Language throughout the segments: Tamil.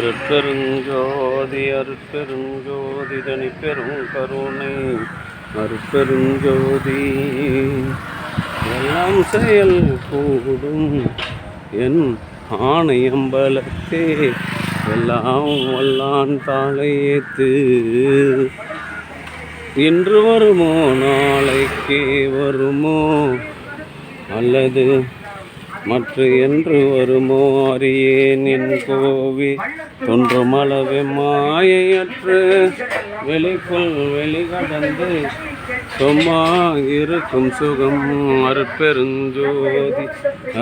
அருட்பெருஞ்சோதி அருட்பெருஞ்சோதி தனி பெரும் கருணை அருட்பெருஞ்சோதி எல்லாம் செயல் கூடும் என் ஆணையம்பலத்தே எல்லாம் வல்லான் தாளையேத்து இன்று வருமோ நாளைக்கே வருமோ அல்லது மற்ற என்று வருமோ அறியேன் என் கோவி தோன்றும் அளவு மாயையற்று வெளிக்குள் வெளிகடந்து சும்மா இருக்கும் சுகம் அருட்பெருஞ்சோதி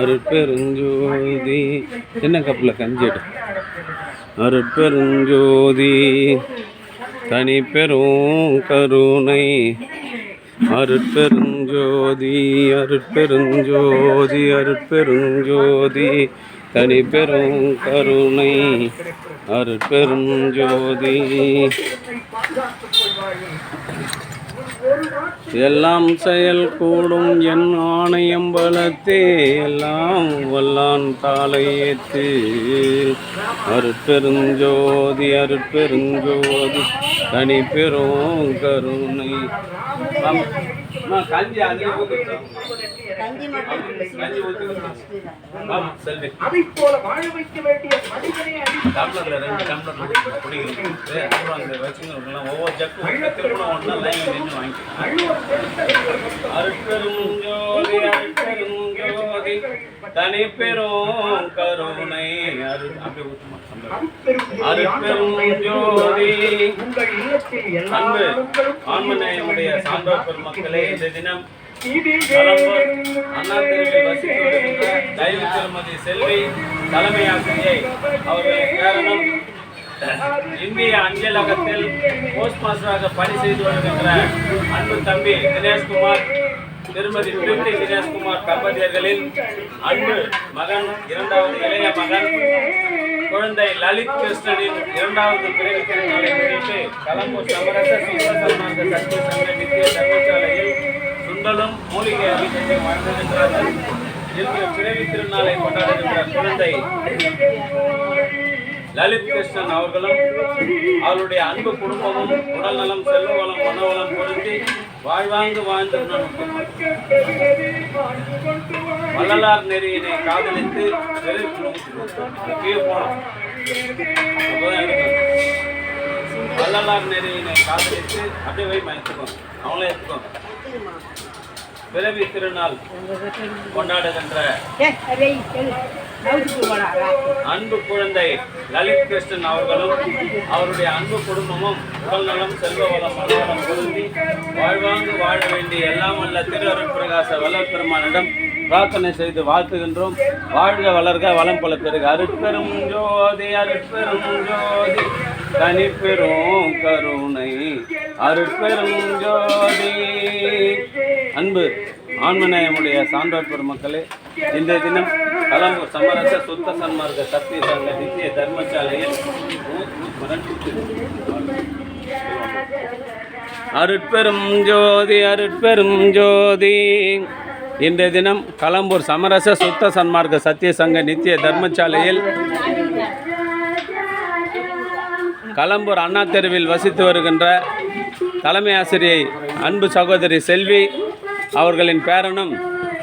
அருட்பெருஞ்சோதி என்ன கப்பில் கஞ்சிடு அருட்பெருஞ்சோதி தனி பெரும் கருணை அருட்பெருஞ்சோதி அருட்பெருஞ்சோதி அருட்பெருஞ்சோதி தனி பெரும் கருணை அருட்பெருஞ்சோதி எல்லாம் செயல் கூடும் என் ஆணையம்பலத்தே எல்லாம் வல்லான் தாளையேத்து அருட்பெருஞ்சோதி அருட்பெருஞ்சோதி தனி பெரும் கருணை கஞ்சி அதை போல வாழ வைக்க வேண்டிய மனிதனே தனி பெரும் கருணை அருட்பெருஞ்சோதி அன்பு ஆன்மநேயமுடைய சான்றோர் பெருமக்களே இந்த தினம் அண்ணா தெருவில் வசித்து வருகின்ற தயவு திருமதி செல்வி தலைமை ஆசிரியை அவர்களின் காரணம் இந்திய அஞ்சலகத்தில் போஸ்ட் மாஸ்டராக பணி செய்து வருகின்ற அன்பு தம்பி தினேஷ்குமார் திருமதி பிரீத்தி தினேஷ்குமார் தம்பதியர்களின் அன்பு மகன் இரண்டாவது இளைய மகன் குழந்தை லலித் கிருஷ்ணனின் இரண்டாவது பிறவி திருநாளை முன்னிட்டு கலம்பூர் சமரச சுந்தரசன்மார்க்க சத்திய சங்க நித்திய தர்மசாலையில் சுண்டலும் மூலிகை அபிஷேகத்தை வழங்குகின்றார்கள். இன்று பிறவி திருநாளை கொண்டாடுகின்ற குழந்தை லலித் கிருஷ்ணன் அவர்களும் அவருடைய அன்பு குடும்பமும் உடல் நலம் செல்வ வளம் மனவளம் பொருந்தி வாழ்வாங்கு வாழ்ந்து வள்ளலார் நெறியினை காதலித்து வள்ளலார் நெறியினை காதலித்து அப்படியே மயத்துக்கும் அவங்களே எடுத்துக்கோங்க. பிறவி திருநாள் கொண்டாடுகின்ற அன்பு குழந்தை லலித் கிருஷ்ணன் அவர்களும் அவருடைய அன்பு குடும்பமும் உடல்நலம் செல்வ வளம் மனவளம் பொருந்தி வாழ்வாங்கு வாழ வேண்டிய எல்லாம் வல்ல திரு அருட்பிரகாச வல்லல் பெருமானிடம் பிரார்த்தனை செய்து வாழ்த்துகின்றோம். வாழ்க வளர்க வளம் பல பெருக. அருட்பெரும் ஜோதி அருட்பெரும் ஜோதி தனி பெரும் கருணை அருட்பெரும் ஜோதி. அன்பு ஆன்மநேயமுடைய சான்றோர் பெருமக்களே, இன்றைய தினம் கலம்பூர் சமரச சுத்த சன்மார்க்க சத்திய சங்க நித்திய தர்மசாலையில் அருட்பெரும் ஜோதி அருட்பெரும் ஜோதி. இன்றைய தினம் கலம்பூர் சமரச சுத்த சன்மார்க்க சத்திய சங்க நித்திய தர்மசாலையில் கலம்பூர் அண்ணா தெருவில் வசித்து வருகின்ற தலைமை ஆசிரியை அன்பு சகோதரி செல்வி அவர்களின் பேரனும்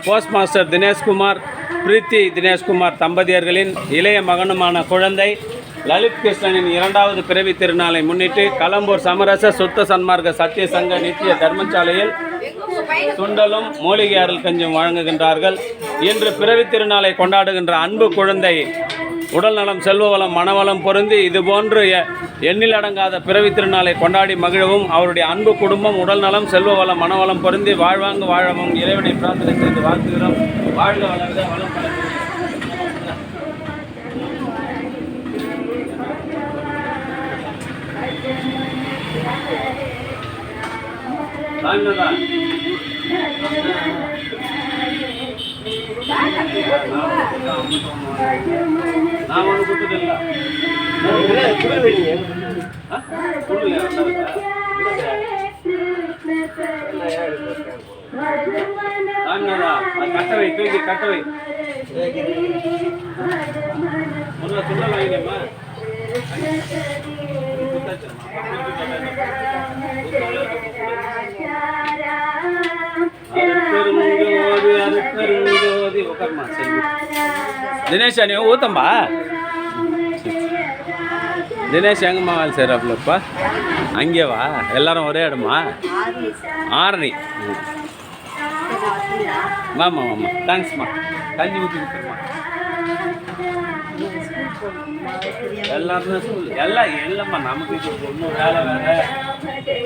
போஸ்ட் மாஸ்டர் தினேஷ்குமார் பிரீத்தி தினேஷ்குமார் தம்பதியர்களின் இளைய மகனுமான குழந்தை லலித் கிருஷ்ணனின் இரண்டாவது பிறவி திருநாளை முன்னிட்டு கலம்பூர் சமரச சுத்த சன்மார்க்க சத்திய சங்க நித்திய தர்மசாலையில் சுண்டலும் மூலிகை அருள் கஞ்சும் வழங்குகின்றார்கள். இன்று பிறவி திருநாளை கொண்டாடுகின்ற அன்பு குழந்தை உடல் நலம் செல்வ வளம் மனவளம் பொருந்தி இதுபோன்று எண்ணில் அடங்காத பிறவி திருநாளை கொண்டாடி மகிழவும் அவருடைய அன்பு குடும்பம் உடல் நலம் செல்வ வளம் மனவளம் பொருந்தி வாழ்வாங்கு வாழவும் இறைவனை பிரார்த்தனை செய்து வாழ்த்துகிறோம். வாழ்க வளர்க வளம் தாங்கதான் நான் ஒன்று கொடுத்துட்டு கட்டவை தூக்கி கட்டவை முதல்ல சுண்டல் வாங்கினேம்மா அருட்பெருஞ்சோதி அருட்பெருஞ்சோதி உட்காருமா செல்வி. தினேஷ் நீ ஊத்தம்பா. தினேஷ் எங்கம்மா வேலை செய்கிறாப்புலப்பா? அங்கே வா, எல்லாரும் ஒரே இடமா? ஆரணி. வாம்மா வாம்மா, தேங்க்ஸ்மா. கஞ்சி ஊற்றி கொடுத்துருமா. எல்லாருமே ஸ்கூல் எல்லாம் இல்லைம்மா, நமக்கு இது ஒன்றும் வேலை வேறு.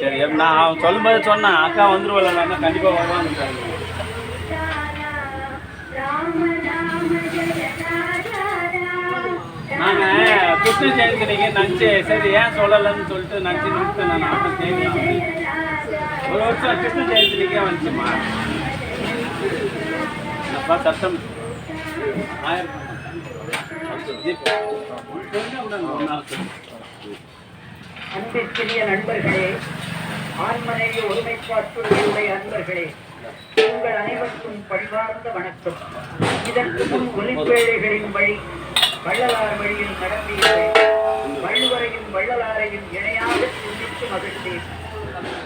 சரி, நான் அவன் சொல்லும்போது சொன்னேன், அக்கா வந்துருவல, கண்டிப்பாக வருவாங்க. நாங்கள் கிருஷ்ண ஜெயந்திக்கு நினச்சி, சரி ஏன் சொல்லலைன்னு சொல்லிட்டு நினச்சி நான் ஆட்டம் செய்யலாம். ஒரு வருஷம் கிருஷ்ண ஜெயந்திக்கே வந்துச்சுமா. அப்பா சத்தம் 1000 அன்பிற்கினிய நண்பர்களே, ஆண்மனைய ஒருமைப்பாட்டுடைய அன்பர்களே, உங்கள் அனைவருக்கும் பணிவார்ந்த வணக்கம். இதற்கு முன் ஒலிப்பேழைகளின் வழி வள்ளலார் வழியில் நடந்தீர்கள். வள்ளுவரையும் வள்ளலாரையும் இணையாக சிந்தித்து மகிழ்ந்தேன்.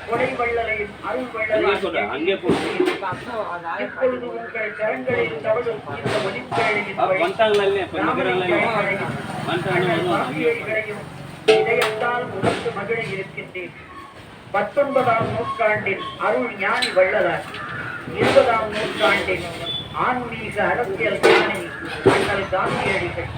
கொடை வள்ளலையும் அருள் வள்ளலாரையும் இப்பொழுது உங்கள் கரங்களில் தவழும் இந்த ஒலிப்பேழையின் வழி இதயத்தால் உணர்ந்து மகிழ இருக்கின்றேன். 19ஆம் நூற்றாண்டின் அருள் ஞானி வள்ளலார், 20ஆம் நூற்றாண்டின் ஆன்மீக அரசியல் ஞானி அண்ணல் காந்தியடிகள்.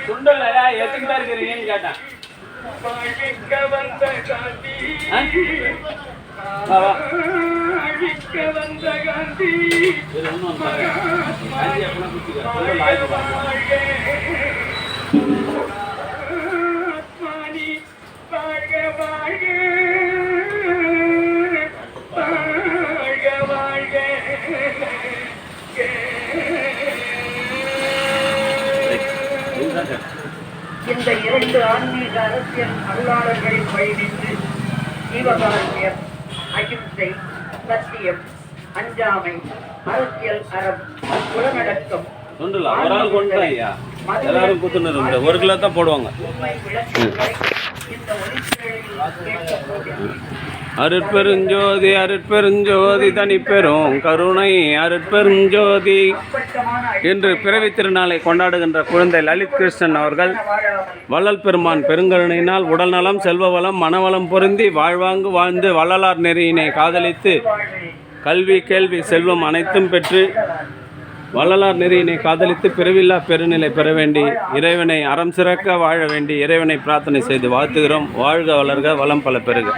சுண்டலையா எத்தனை பேர் இருக்கிறீங்கன்னு கேட்டேன். இந்த 2 ஆன்மீக அரசியல் அருளாளர்களின் வழி நின்று ஜீவகாருண்யம், அகிம்சை, சத்தியம், அஞ்சாமை, அரசியல் அறம், புலனடக்கம், எல்லாரும் குத்துனது 1 கிலோ தான் போடுவாங்க. இந்த ஒலிப்பேழையில் கேட்கப்போகிறேன். அருட்பெருஞ்சோதி அருட்பெருஞ்சோதி தனிப்பெரும் கருணை அருட்பெருஞ்சோதி என்று பிறவி திருநாளை கொண்டாடுகின்ற குழந்தை லலித் கிருஷ்ணன் அவர்கள் வள்ளல் பெருமான் பெருங்கருணையினால் உடல் நலம், செல்வ வளம், மனவளம் பொருந்தி வாழ்வாங்கு வாழ்ந்து வள்ளலார் நெறியினை காதலித்து கல்வி, கேள்வி, செல்வம் அனைத்தும் பெற்று வள்ளலார் நெறியினை காதலித்து பிறவில்லா பெருநிலை பெற வேண்டி இறைவனை அறம் சிறக்க வாழ வேண்டி இறைவனை பிரார்த்தனை செய்து வாழ்த்துகிறோம். வாழ்க வளர்க, வளம் பல பெறுக.